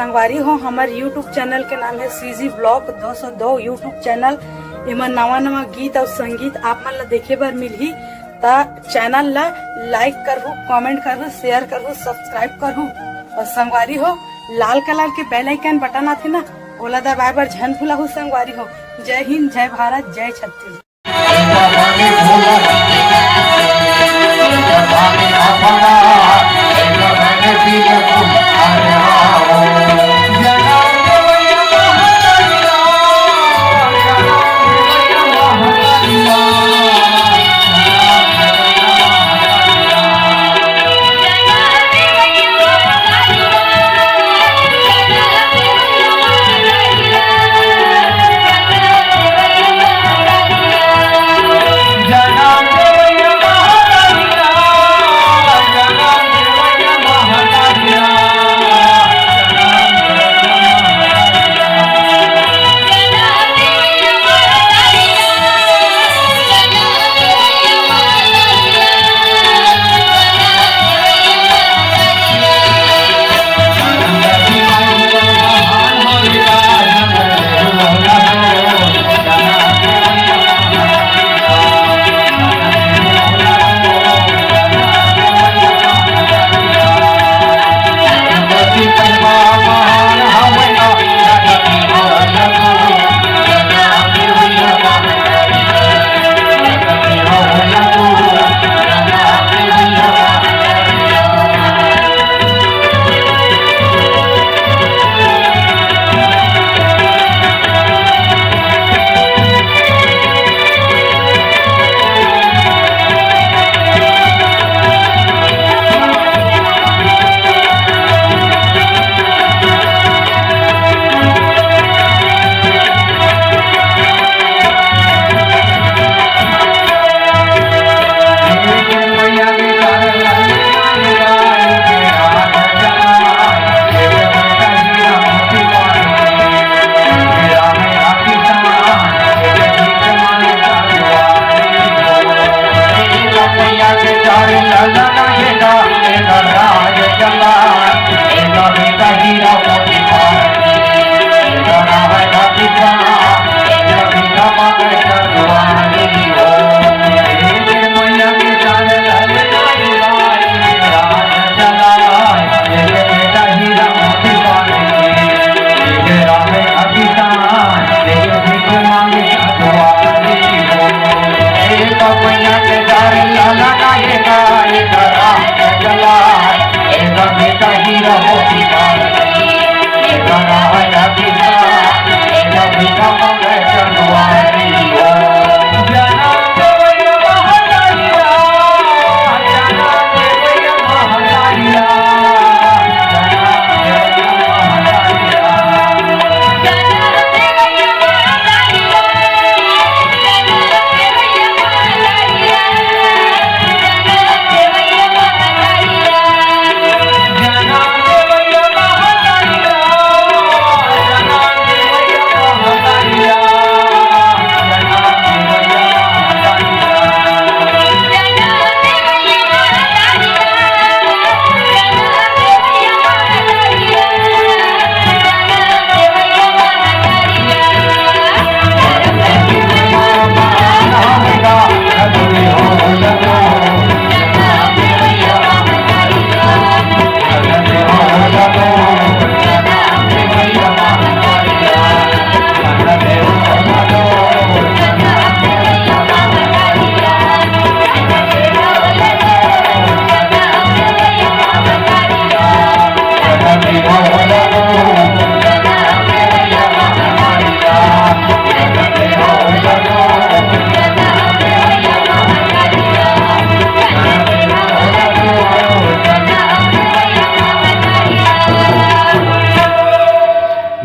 संगवारी हो हमारे यूट्यूब चैनल के नाम है सीजी ब्लॉग 202 यूट्यूब चैनल। एमा नवा नवा गीत और संगीत आप मन ला देखे बर मिलही। ता चैनल ला लाइक करहु, कमेंट करहु, शेयर करहु, सब्सक्राइब करहु और संगवारी हो लाल कलर के बेल आइकन बटन आथे ना ओला दबाए बर झन भूलहु संगवारी हो। जय हिंद, जय भारत, जय छत्तीसगढ़।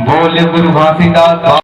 बोले गुरु घासीदास।